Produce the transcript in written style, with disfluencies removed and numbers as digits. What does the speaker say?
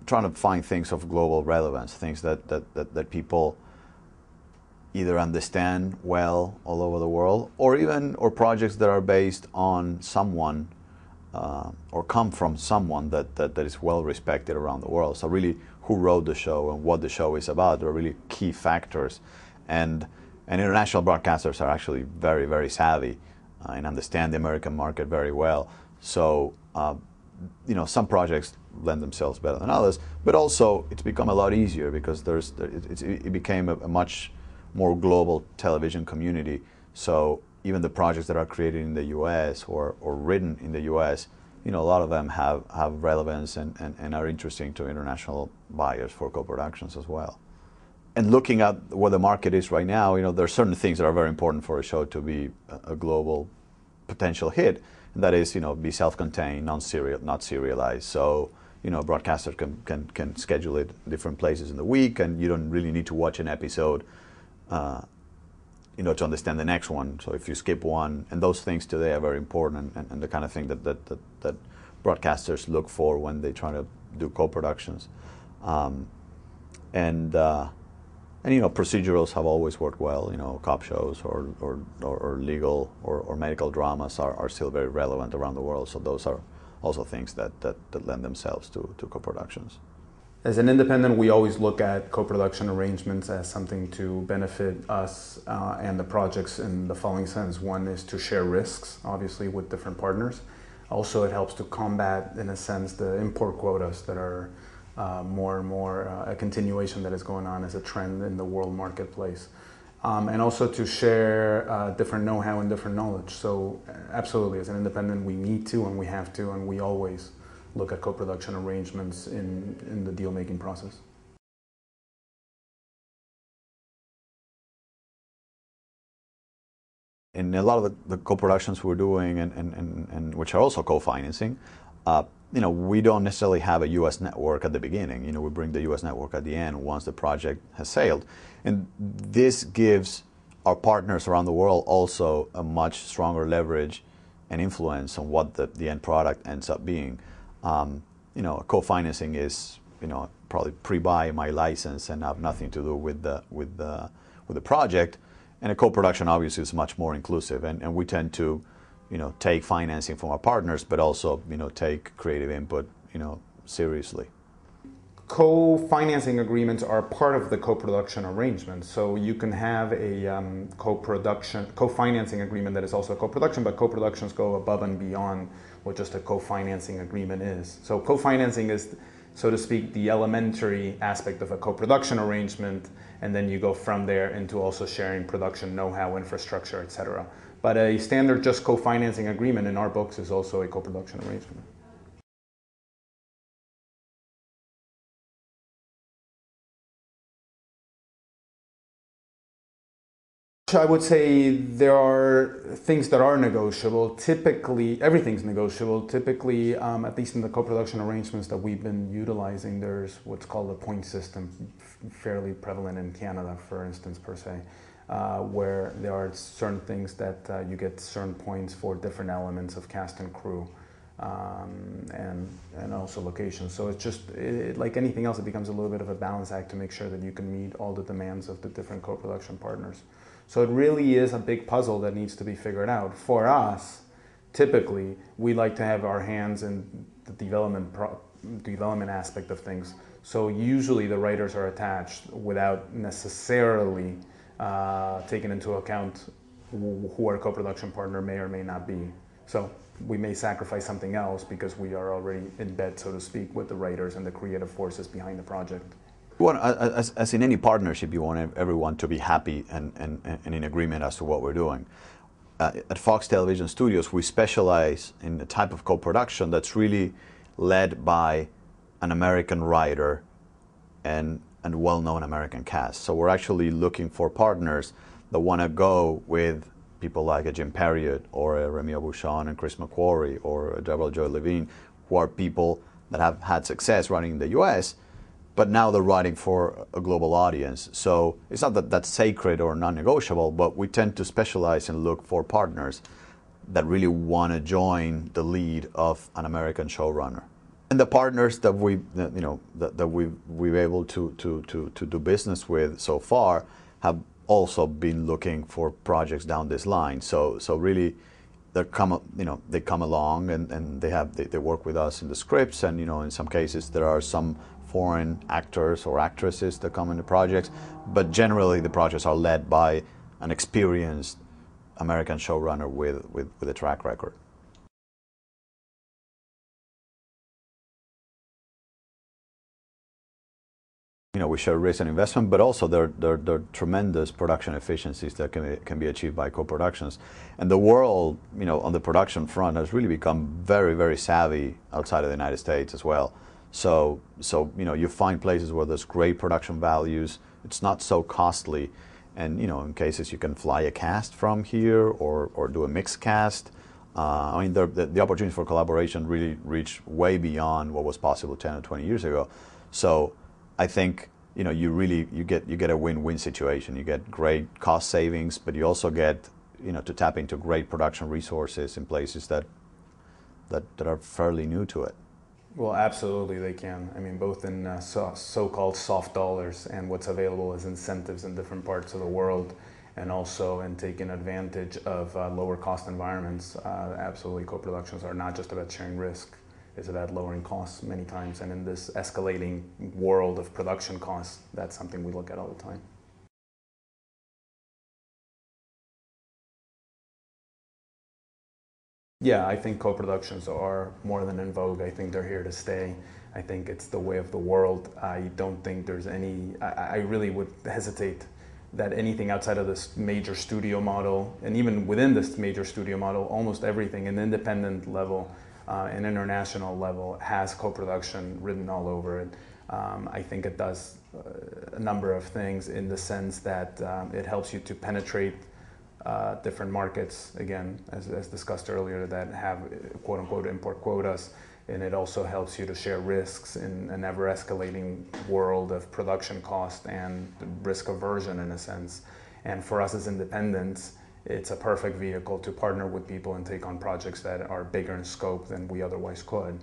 trying to find things of global relevance, things that people either understand well all over the world, or projects that are based on someone or come from someone that is well respected around the world. So really, who wrote the show and what the show is about are really key factors. And international broadcasters are actually very, very savvy and understand the American market very well. So some projects lend themselves better than others, but also it's become a lot easier because it became a much more global television community. So even the projects that are created in the U.S. or written in the U.S., a lot of them have relevance and are interesting to international buyers for co-productions as well. And looking at where the market is right now, there are certain things that are very important for a show to be a global potential hit. And that is, be self-contained, not serialized. So, broadcasters can schedule it different places in the week, and you don't really need to watch an episode to understand the next one. So if you skip one, and those things today are very important, and the kind of thing that broadcasters look for when they try to do co-productions. Procedurals have always worked well. Cop shows or legal or medical dramas are still very relevant around the world. So those are also things that lend themselves to co-productions. As an independent, we always look at co-production arrangements as something to benefit us and the projects in the following sense. One is to share risks, obviously, with different partners. Also, it helps to combat, in a sense, the import quotas that are more and more a continuation that is going on as a trend in the world marketplace. And also to share different know-how and different knowledge. So absolutely, as an independent, we need to and we have to, and we always look at co-production arrangements in the deal-making process. In a lot of the co-productions we're doing and which are also co-financing, we don't necessarily have a U.S. network at the beginning. We bring the U.S. network at the end once the project has sailed. And this gives our partners around the world also a much stronger leverage and influence on what the end product ends up being. Co-financing is, probably pre-buy my license and have nothing to do with the project. And a co-production obviously is much more inclusive, and we tend to take financing from our partners, but also, take creative input, seriously. Co-financing agreements are part of the co-production arrangement. So you can have a co-financing agreement that is also a co-production, but co-productions go above and beyond what just a co-financing agreement is. So co-financing is, so to speak, the elementary aspect of a co-production arrangement, and then you go from there into also sharing production know-how, infrastructure, etc. But a standard just co-financing agreement in our books is also a co-production arrangement. I would say there are things that are negotiable. Typically, everything's negotiable. Typically, at least in the co-production arrangements that we've been utilizing, there's what's called a point system, fairly prevalent in Canada, for instance, per se, where there are certain things that you get certain points for different elements of cast and crew, and also location. So it's just, like anything else, it becomes a little bit of a balance act to make sure that you can meet all the demands of the different co-production partners. So it really is a big puzzle that needs to be figured out. For us, typically, we like to have our hands in the development aspect of things. So usually the writers are attached without necessarily taking into account who our co-production partner may or may not be. So we may sacrifice something else because we are already in bed, so to speak, with the writers and the creative forces behind the project. As in any partnership, you want everyone to be happy and in agreement as to what we're doing. At Fox Television Studios, we specialize in the type of co-production that's really led by an American writer and well-known American cast. So we're actually looking for partners that want to go with people like a Jim Perriott or a Remy Aubuchon and Chris McQuarrie or a Deborah Joy Levine, who are people that have had success running in the U.S., but now they're writing for a global audience. So it's not that that's sacred or non-negotiable, but we tend to specialize and look for partners that really want to join the lead of an American showrunner. And the partners that we've able to do business with so far have also been looking for projects down this line. So really, they come along and they work with us in the scripts, and in some cases there are some foreign actors or actresses that come in the projects, but generally the projects are led by an experienced American showrunner with a track record. We share risk and investment, but also there are tremendous production efficiencies that can be achieved by co-productions. And the world, on the production front, has really become very, very savvy outside of the United States as well. So you find places where there's great production values. It's not so costly, and in cases you can fly a cast from here or do a mixed cast. The opportunities for collaboration really reach way beyond what was possible 10 or 20 years ago. So I think you get a win-win situation. You get great cost savings, but you also get to tap into great production resources in places that are fairly new to it. Well, absolutely they can. Both in so-called soft dollars and what's available as incentives in different parts of the world, and also in taking advantage of lower cost environments. Absolutely, co-productions are not just about sharing risk. It's about lowering costs many times, and in this escalating world of production costs, that's something we look at all the time. Yeah, I think co-productions are more than in vogue. I think they're here to stay. I think it's the way of the world. I don't think there's I really would hesitate that anything outside of this major studio model, and even within this major studio model, almost everything, an independent level, an international level, has co-production written all over it. I think it does a number of things in the sense that it helps you to penetrate different markets, again, as discussed earlier, that have quote-unquote import quotas, and it also helps you to share risks in an ever-escalating world of production cost and risk aversion, in a sense. And for us as independents, it's a perfect vehicle to partner with people and take on projects that are bigger in scope than we otherwise could.